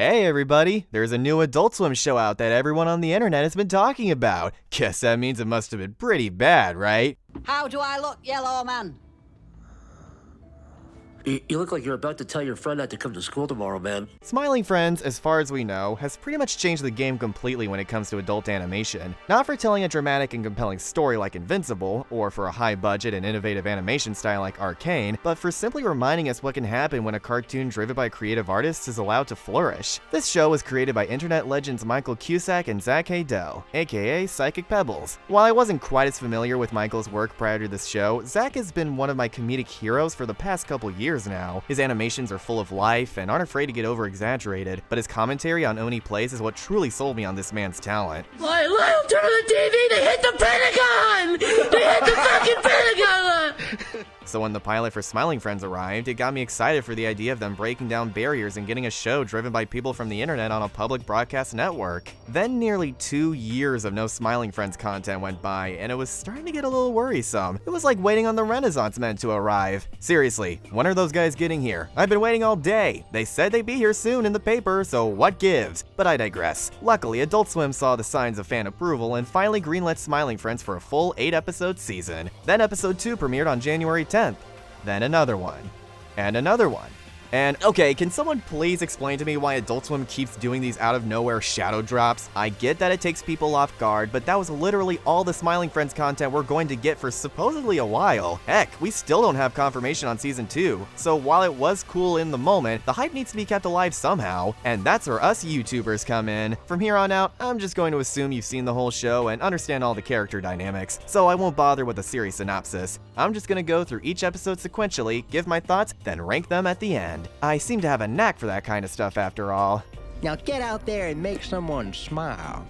Hey everybody, there's a new Adult Swim show out that everyone on the internet has been talking about. Guess that means it must have been pretty bad, right? How do I look, yellow man? You look like you're about to tell your friend not to come to school tomorrow, man. Frowning Friends, as far as we know, has pretty much changed the game completely when it comes to adult animation. Not for telling a dramatic and compelling story like Invincible, or for a high-budget and innovative animation style like Arcane, but for simply reminding us what can happen when a cartoon driven by creative artists is allowed to flourish. This show was created by internet legends Michael Cusack and Zach Haydell, aka Psychic Pebbles. While I wasn't quite as familiar with Michael's work prior to this show, Zach has been one of my comedic heroes for the past couple years now. His animations are full of life and aren't afraid to get over-exaggerated, but his commentary on Oni Plays is what truly sold me on this man's talent. Lyle, turn on the TV! They hit the Pentagon! They hit the fucking Pentagon! So when the pilot for Smiling Friends arrived, it got me excited for the idea of them breaking down barriers and getting a show driven by people from the internet on a public broadcast network. Then nearly 2 years of no Smiling Friends content went by, and it was starting to get a little worrisome. It was like waiting on the Renaissance men to arrive. Seriously, when are those guys getting here? I've been waiting all day. They said they'd be here soon in the paper, so what gives? But I digress. Luckily, Adult Swim saw the signs of fan approval and finally greenlit Smiling Friends for a full 8-episode season. Then episode 2 premiered on January 10th. Then another one. And another one. And okay, can someone please explain to me why Adult Swim keeps doing these out-of-nowhere shadow drops? I get that it takes people off guard, but that was literally all the Smiling Friends content we're going to get for supposedly a while. Heck, we still don't have confirmation on Season 2, so while it was cool in the moment, the hype needs to be kept alive somehow, and that's where us YouTubers come in. From here on out, I'm just going to assume you've seen the whole show and understand all the character dynamics, so I won't bother with a series synopsis. I'm just gonna go through each episode sequentially, give my thoughts, then rank them at the end. I seem to have a knack for that kind of stuff after all. Now get out there and make someone smile.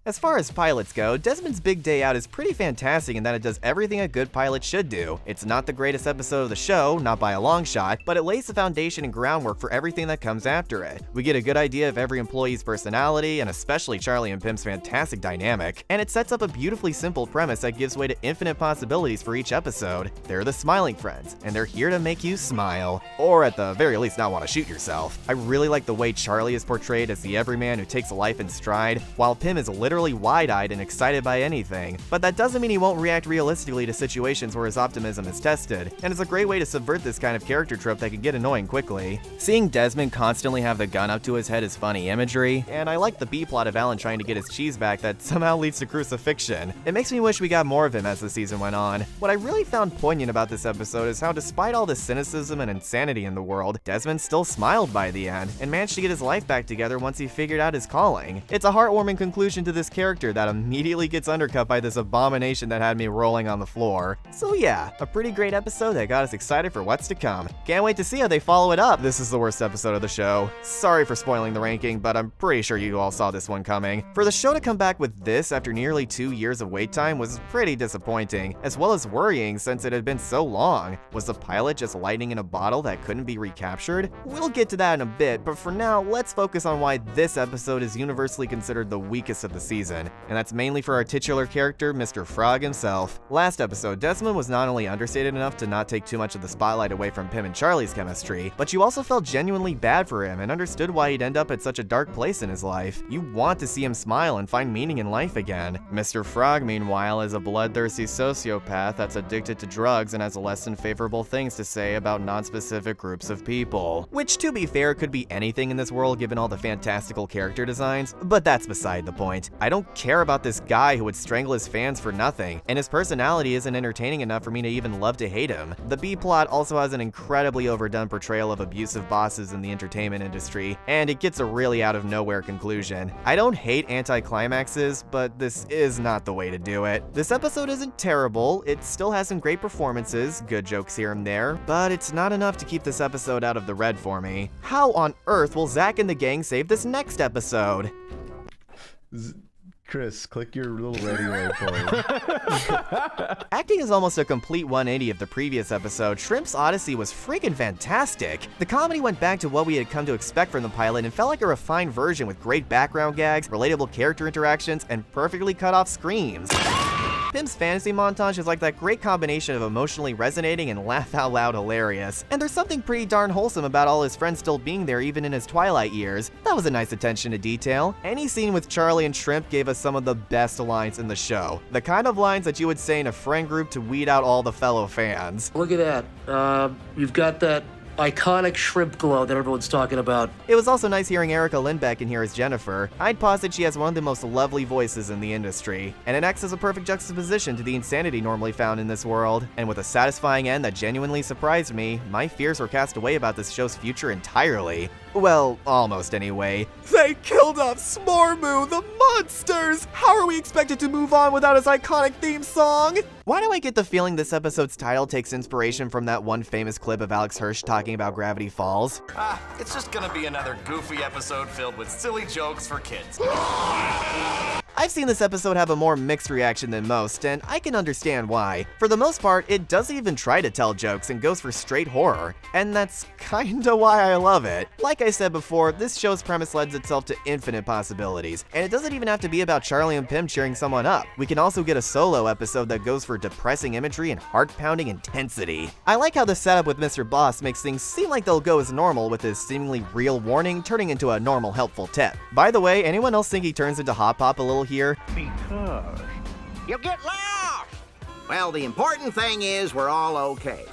As far as pilots go, Desmond's Big Day Out is pretty fantastic in that it does everything a good pilot should do. It's not the greatest episode of the show, not by a long shot, but it lays the foundation and groundwork for everything that comes after it. We get a good idea of every employee's personality, and especially Charlie and Pim's fantastic dynamic, and it sets up a beautifully simple premise that gives way to infinite possibilities for each episode. They're the Smiling Friends, and they're here to make you smile, or at the very least not want to shoot yourself. I really like the way Charlie is portrayed as the everyman who takes life in stride, while Pim is literally wide-eyed and excited by anything. But that doesn't mean he won't react realistically to situations where his optimism is tested, and it's a great way to subvert this kind of character trope that can get annoying quickly. Seeing Desmond constantly have the gun up to his head is funny imagery, and I like the B-plot of Alan trying to get his cheese back that somehow leads to crucifixion. It makes me wish we got more of him as the season went on. What I really found poignant about this episode is how despite all the cynicism and insanity in the world, Desmond still smiled by the end, and managed to get his life back together once he figured out his calling. It's a heartwarming conclusion to this character that immediately gets undercut by this abomination that had me rolling on the floor. So yeah, a pretty great episode that got us excited for what's to come. Can't wait to see how they follow it up. This is the worst episode of the show. Sorry for spoiling the ranking, but I'm pretty sure you all saw this one coming. For the show to come back with this after nearly 2 years of wait time was pretty disappointing, as well as worrying since it had been so long. Was the pilot just lightning in a bottle that couldn't be recaptured? We'll get to that in a bit, but for now, let's focus on why this episode is universally considered the weakest of the season. And that's mainly for our titular character, Mr. Frog himself. Last episode, Desmond was not only understated enough to not take too much of the spotlight away from Pim and Charlie's chemistry, but you also felt genuinely bad for him and understood why he'd end up at such a dark place in his life. You want to see him smile and find meaning in life again. Mr. Frog, meanwhile, is a bloodthirsty sociopath that's addicted to drugs and has less than favorable things to say about non-specific groups of people. Which, to be fair, could be anything in this world given all the fantastical character designs, but that's beside the point. I don't care about this guy who would strangle his fans for nothing, and his personality isn't entertaining enough for me to even love to hate him. The B-plot also has an incredibly overdone portrayal of abusive bosses in the entertainment industry, and it gets a really out-of-nowhere conclusion. I don't hate anticlimaxes, but this is not the way to do it. This episode isn't terrible, it still has some great performances, good jokes here and there, but it's not enough to keep this episode out of the red for me. How on earth will Zach and the gang save this next episode? Chris, click your little radio point. Acting is almost a complete 180 of the previous episode. Shrimp's Odyssey was freaking fantastic. The comedy went back to what we had come to expect from the pilot and felt like a refined version with great background gags, relatable character interactions, and perfectly cut off screams. Pim's fantasy montage is like that great combination of emotionally resonating and laugh-out-loud hilarious. And there's something pretty darn wholesome about all his friends still being there even in his twilight years. That was a nice attention to detail. Any scene with Charlie and Shrimp gave us some of the best lines in the show. The kind of lines that you would say in a friend group to weed out all the fellow fans. Look at that. You've got that iconic shrimp glow that everyone's talking about. It was also nice hearing Erica Lindbeck in here as Jennifer. I'd posit she has one of the most lovely voices in the industry, and it acts as a perfect juxtaposition to the insanity normally found in this world. And with a satisfying end that genuinely surprised me, my fears were cast away about this show's future entirely. Well, almost anyway. They killed off Smormoo, the monsters! How are we expected to move on without his iconic theme song? Why do I get the feeling this episode's title takes inspiration from that one famous clip of Alex Hirsch talking about Gravity Falls? It's just gonna be another goofy episode filled with silly jokes for kids. I've seen this episode have a more mixed reaction than most, and I can understand why. For the most part, it doesn't even try to tell jokes and goes for straight horror, and that's kinda why I love it. Like I said before, this show's premise lends itself to infinite possibilities, and it doesn't even have to be about Charlie and Pim cheering someone up. We can also get a solo episode that goes for depressing imagery and heart-pounding intensity. I like how the setup with Mr. Boss makes things seem like they'll go as normal, with his seemingly real warning turning into a normal helpful tip. By the way, anyone else think he turns into Hot Pop a little here? Because you get lost. Well, the important thing is we're all okay.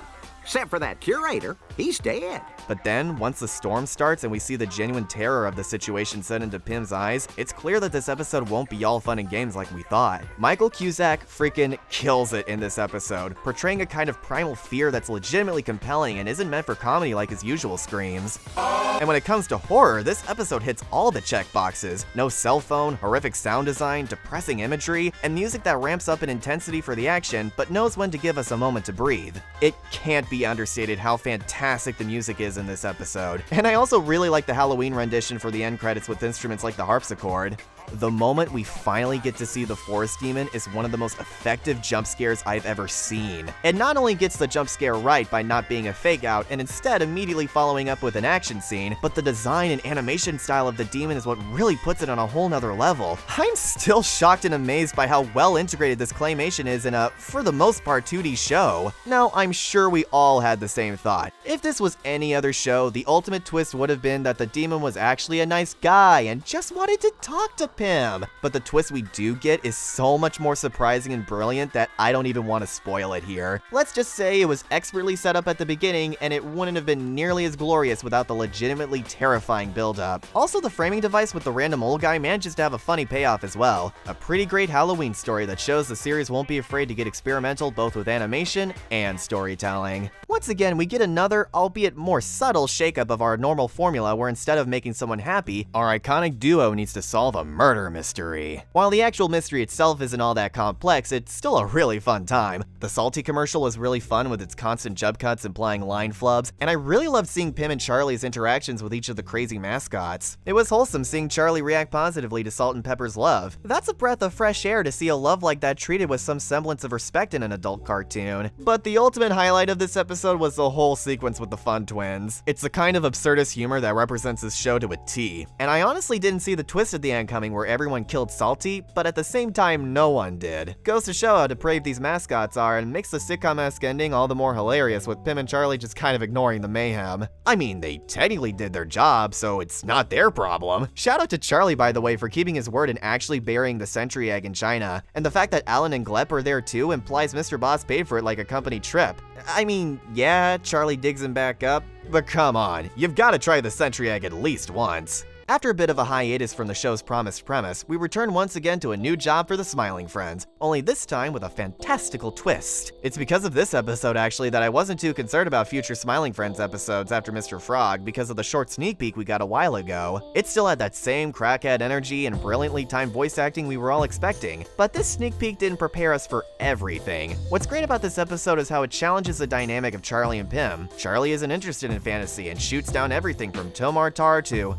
Except for that curator. He's dead. But then, once the storm starts and we see the genuine terror of the situation set into Pim's eyes, it's clear that this episode won't be all fun and games like we thought. Michael Cusack freaking kills it in this episode, portraying a kind of primal fear that's legitimately compelling and isn't meant for comedy like his usual screams. And when it comes to horror, this episode hits all the check boxes. No cell phone, horrific sound design, depressing imagery, and music that ramps up in intensity for the action, but knows when to give us a moment to breathe. It can't be understated how fantastic the music is in this episode. And I also really like the Halloween rendition for the end credits with instruments like the harpsichord. The moment we finally get to see the forest demon is one of the most effective jump scares I've ever seen. It not only gets the jump scare right by not being a fake out and instead immediately following up with an action scene, but the design and animation style of the demon is what really puts it on a whole nother level. I'm still shocked and amazed by how well integrated this claymation is in a, for the most part, 2D show. Now, I'm sure we all had the same thought. If this was any other show, the ultimate twist would have been that the demon was actually a nice guy and just wanted to talk to Pim. But the twist we do get is so much more surprising and brilliant that I don't even want to spoil it here. Let's just say it was expertly set up at the beginning and it wouldn't have been nearly as glorious without the legitimately terrifying build-up. Also, the framing device with the random old guy manages to have a funny payoff as well. A pretty great Halloween story that shows the series won't be afraid to get experimental both with animation and storytelling. Once again, we get another, albeit more subtle, shakeup of our normal formula where instead of making someone happy, our iconic duo needs to solve a murder mystery. While the actual mystery itself isn't all that complex, it's still a really fun time. The Salty commercial was really fun with its constant jump cuts implying line flubs, and I really loved seeing Pim and Charlie's interactions with each of the crazy mascots. It was wholesome seeing Charlie react positively to Salt and Pepper's love. That's a breath of fresh air to see a love like that treated with some semblance of respect in an adult cartoon. But the ultimate highlight of this episode was the whole sequence with the Fun Twins. It's the kind of absurdist humor that represents this show to a T. And I honestly didn't see the twist at the end coming where everyone killed Salty, but at the same time no one did. Goes to show how depraved these mascots are and makes the sitcom-esque ending all the more hilarious with Pim and Charlie just kind of ignoring the mayhem. I mean, they technically did their job, so it's not their problem. Shout out to Charlie, by the way, for keeping his word and actually burying the Sentry egg in China. And the fact that Alan and Glepp are there too implies Mr. Boss paid for it like a company trip. I mean, yeah, Charlie digs him back up, but come on, you've got to try the Sentry egg at least once. After a bit of a hiatus from the show's promised premise, we return once again to a new job for the Smiling Friends, only this time with a fantastical twist. It's because of this episode, actually, that I wasn't too concerned about future Smiling Friends episodes after Mr. Frog because of the short sneak peek we got a while ago. It still had that same crackhead energy and brilliantly timed voice acting we were all expecting, but this sneak peek didn't prepare us for everything. What's great about this episode is how it challenges the dynamic of Charlie and Pim. Charlie isn't interested in fantasy and shoots down everything from Tomar Tar to...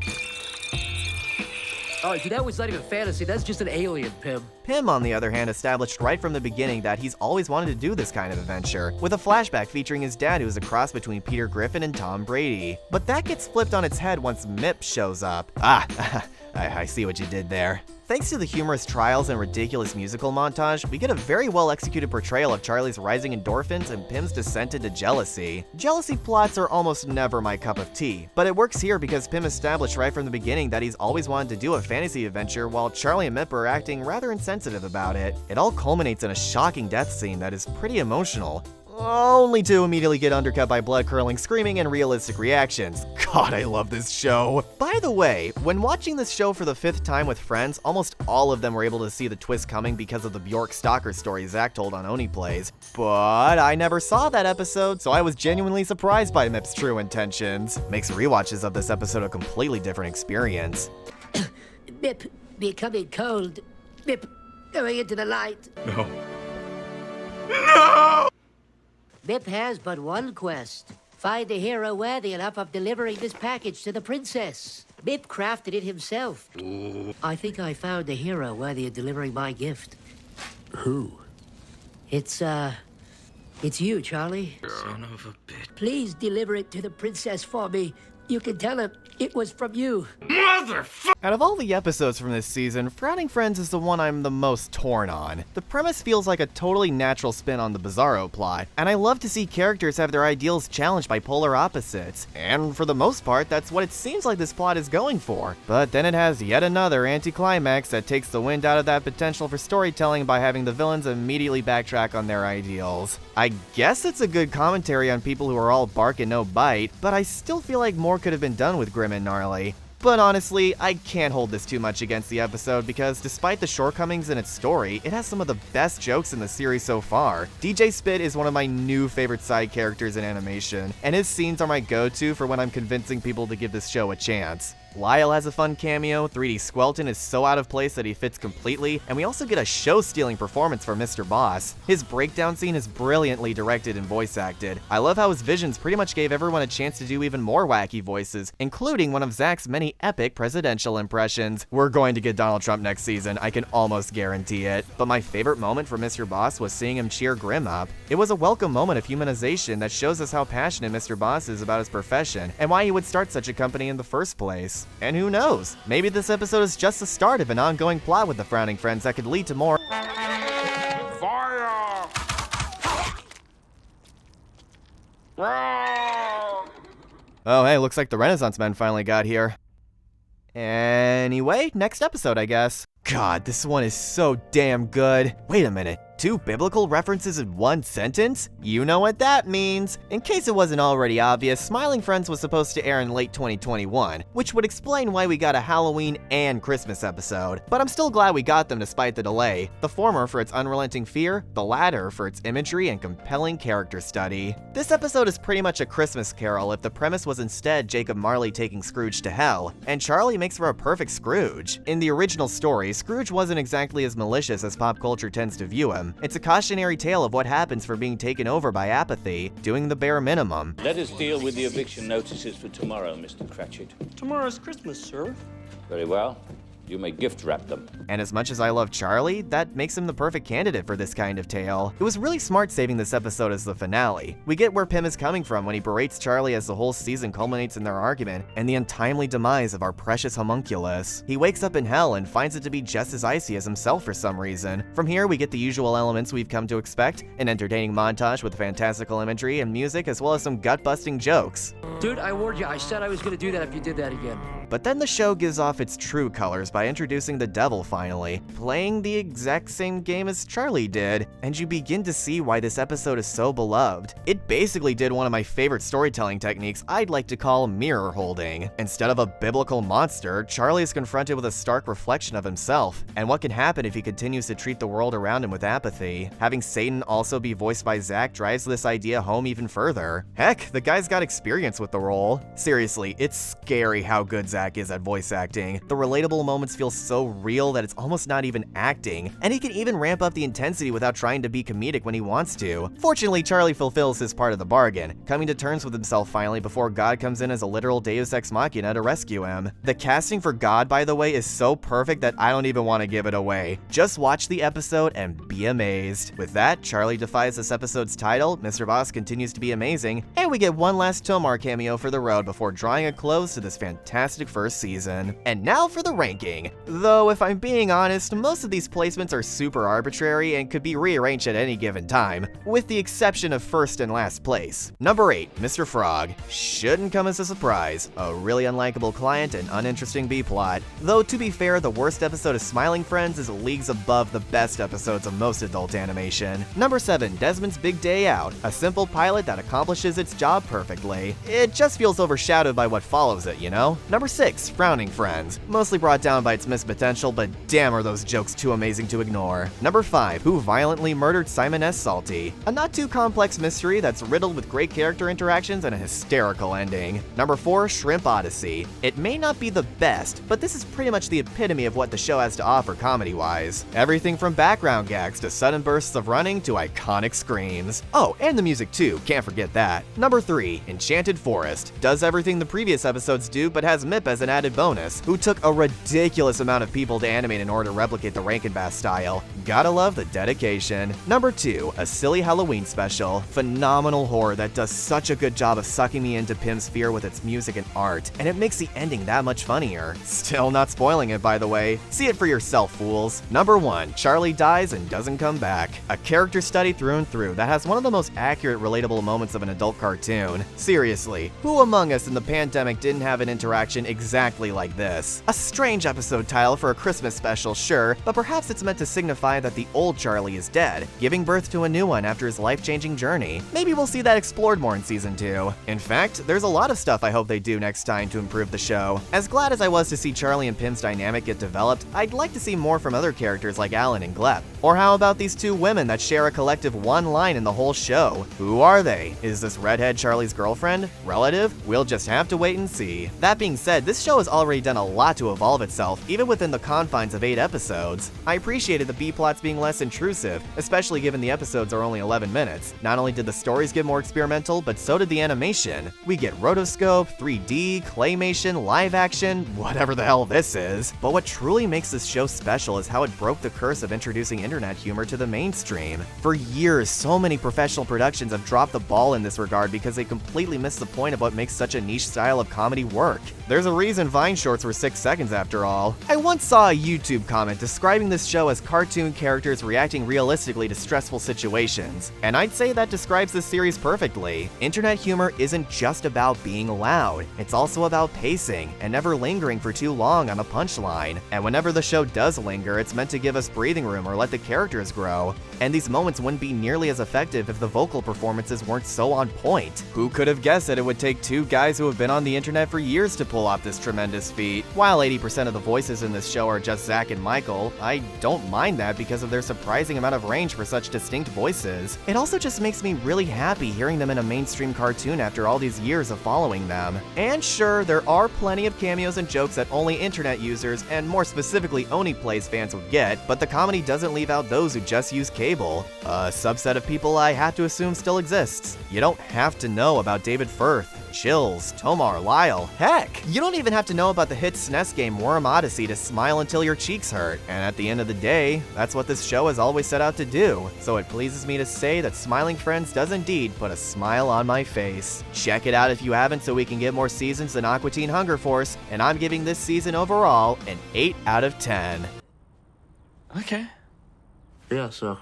Oh, dude, that was not even fantasy. That's just an alien, Pim. Pim, on the other hand, established right from the beginning that he's always wanted to do this kind of adventure, with a flashback featuring his dad who is a cross between Peter Griffin and Tom Brady. But that gets flipped on its head once Mip shows up. I see what you did there. Thanks to the humorous trials and ridiculous musical montage, we get a very well executed portrayal of Charlie's rising endorphins and Pim's descent into jealousy. Jealousy plots are almost never my cup of tea, but it works here because Pim established right from the beginning that he's always wanted to do a fantasy adventure while Charlie and Mip are acting rather insensitive about it. It all culminates in a shocking death scene that is pretty emotional, only to immediately get undercut by blood-curdling screaming and realistic reactions. God, I love this show. By the way, when watching this show for the 5th time with friends, almost all of them were able to see the twist coming because of the Bjork stalker story Zach told on Oni Plays. But I never saw that episode, so I was genuinely surprised by Mip's true intentions. Makes rewatches of this episode a completely different experience. Mip, becoming cold. Mip, going into the light. No. Mip has but one quest. Find a hero worthy enough of delivering this package to the princess. Mip crafted it himself. I think I found a hero worthy of delivering my gift. Who? It's you, Charlie. Son of a bitch. Please deliver it to the princess for me. You can tell her it was from you. Out of all the episodes from this season, Frowning Friends is the one I'm the most torn on. The premise feels like a totally natural spin on the Bizarro plot, and I love to see characters have their ideals challenged by polar opposites. And for the most part, that's what it seems like this plot is going for. But then it has yet another anticlimax that takes the wind out of that potential for storytelling by having the villains immediately backtrack on their ideals. I guess it's a good commentary on people who are all bark and no bite, but I still feel like more could have been done with Grim and Gnarly. But honestly, I can't hold this too much against the episode because despite the shortcomings in its story, it has some of the best jokes in the series so far. DJ Spit is one of my new favorite side characters in animation, and his scenes are my go-to for when I'm convincing people to give this show a chance. Lyle has a fun cameo, 3D Squelton is so out of place that he fits completely, and we also get a show-stealing performance from Mr. Boss. His breakdown scene is brilliantly directed and voice acted. I love how his visions pretty much gave everyone a chance to do even more wacky voices, including one of Zach's many epic presidential impressions. We're going to get Donald Trump next season, I can almost guarantee it. But my favorite moment for Mr. Boss was seeing him cheer Grim up. It was a welcome moment of humanization that shows us how passionate Mr. Boss is about his profession, and why he would start such a company in the first place. And who knows, maybe this episode is just the start of an ongoing plot with the Frowning Friends that could lead to more. Fire! Oh hey, looks like the Renaissance Men finally got here. Anyway, next episode I guess. God, this one is so damn good. Wait a minute. 2 biblical references in one sentence? You know what that means. In case it wasn't already obvious, Smiling Friends was supposed to air in late 2021, which would explain why we got a Halloween and Christmas episode. But I'm still glad we got them despite the delay, the former for its unrelenting fear, the latter for its imagery and compelling character study. This episode is pretty much a Christmas Carol if the premise was instead Jacob Marley taking Scrooge to hell, and Charlie makes for a perfect Scrooge. In the original story, Scrooge wasn't exactly as malicious as pop culture tends to view him. It's a cautionary tale of what happens for being taken over by apathy, doing the bare minimum. Let us deal with the eviction notices for tomorrow, Mr. Cratchit. Tomorrow's Christmas, sir. Very well. You may gift wrap them. And as much as I love Charlie, that makes him the perfect candidate for this kind of tale. It was really smart saving this episode as the finale. We get where Pim is coming from when he berates Charlie as the whole season culminates in their argument and the untimely demise of our precious homunculus. He wakes up in hell and finds it to be just as icy as himself for some reason. From here, we get the usual elements we've come to expect, an entertaining montage with fantastical imagery and music as well as some gut-busting jokes. Dude, I warned you. I said I was gonna do that if you did that again. But then the show gives off its true colors by introducing the devil finally, playing the exact same game as Charlie did, and you begin to see why this episode is so beloved. It basically did one of my favorite storytelling techniques I'd like to call mirror holding. Instead of a biblical monster, Charlie is confronted with a stark reflection of himself, and what can happen if he continues to treat the world around him with apathy. Having Satan also be voiced by Zach drives this idea home even further. Heck, the guy's got experience with the role. Seriously, it's scary how good Zach is at voice acting. The relatable moments feel so real that it's almost not even acting, and he can even ramp up the intensity without trying to be comedic when he wants to. Fortunately, Charlie fulfills his part of the bargain, coming to terms with himself finally before God comes in as a literal deus ex machina to rescue him. The casting for God, by the way, is so perfect that I don't even want to give it away. Just watch the episode and be amazed. With that, Charlie defies this episode's title, Mr. Boss continues to be amazing, and we get one last Tomar cameo for the road before drawing a close to this fantastic fantastic first season. And now for the ranking. Though if I'm being honest, most of these placements are super arbitrary and could be rearranged at any given time, with the exception of first and last place. Number 8, Mr. Frog. Shouldn't come as a surprise. A really unlikable client and uninteresting B-plot. Though to be fair, the worst episode of Smiling Friends is leagues above the best episodes of most adult animation. Number 7, Desmond's Big Day Out. A simple pilot that accomplishes its job perfectly. It just feels overshadowed by what follows it, you know? Number 6, Frowning Friends. Mostly brought down by its missed potential, but damn are those jokes too amazing to ignore. Number 5, Who Violently Murdered Simon S. Salty. A not too complex mystery that's riddled with great character interactions and a hysterical ending. Number 4, Shrimp Odyssey. It may not be the best, but this is pretty much the epitome of what the show has to offer comedy-wise. Everything from background gags to sudden bursts of running to iconic screams. Oh, and the music too, can't forget that. Number 3, Enchanted Forest. Does everything the previous episodes do, but has Mip as an added bonus, who took a ridiculous amount of people to animate in order to replicate the Rankin Bass style. Gotta love the dedication. Number 2, A Silly Halloween Special. Phenomenal horror that does such a good job of sucking me into Pim's fear with its music and art, and it makes the ending that much funnier. Still not spoiling it, by the way. See it for yourself, fools. Number 1, Charlie Dies and Doesn't Come Back. A character study through and through that has one of the most accurate, relatable moments of an adult cartoon. Seriously, who among us in the pandemic didn't have an interaction exactly like this? A strange episode title for a Christmas special, sure, but perhaps it's meant to signify that the old Charlie is dead, giving birth to a new one after his life-changing journey. Maybe we'll see that explored more in season 2. In fact, there's a lot of stuff I hope they do next time to improve the show. As glad as I was to see Charlie and Pim's dynamic get developed, I'd like to see more from other characters like Alan and Glep. Or how about these two women that share a collective one line in the whole show? Who are they? Is this redhead Charlie's girlfriend? Relative? We'll just have to wait and see. That being said, this show has already done a lot to evolve itself, even within the confines of 8 episodes. I appreciated the B-plots being less intrusive, especially given the episodes are only 11 minutes. Not only did the stories get more experimental, but so did the animation. We get rotoscope, 3D, claymation, live action, whatever the hell this is. But what truly makes this show special is how it broke the curse of introducing internet humor to the mainstream. For years, so many professional productions have dropped the ball in this regard because they completely missed the point of what makes such a niche style of comedy work. There's a reason Vine shorts were 6 seconds after all. I once saw a YouTube comment describing this show as cartoon characters reacting realistically to stressful situations, and I'd say that describes this series perfectly. Internet humor isn't just about being loud, it's also about pacing and never lingering for too long on a punchline. And whenever the show does linger, it's meant to give us breathing room or let the characters grow. And these moments wouldn't be nearly as effective if the vocal performances weren't so on point. Who could have guessed that it would take 2 guys who have been on the internet for years to pull off this tremendous feat? While 80% of the voices in this show are just Zach and Michael, I don't mind that because of their surprising amount of range for such distinct voices. It also just makes me really happy hearing them in a mainstream cartoon after all these years of following them. And sure, there are plenty of cameos and jokes that only internet users, and more specifically Oni Plays fans would get, but the comedy doesn't leave out those who just use cable. A subset of people I have to assume still exists. You don't have to know about David Firth, Chills, Tomar, Lyle. Heck, you don't even have to know about the hit SNES game Worm Odyssey to smile until your cheeks hurt. And at the end of the day, that's what this show has always set out to do. So it pleases me to say that Smiling Friends does indeed put a smile on my face. Check it out if you haven't so we can get more seasons than Aqua Teen Hunger Force, and I'm giving this season overall an 8 out of 10. Okay. Yeah, so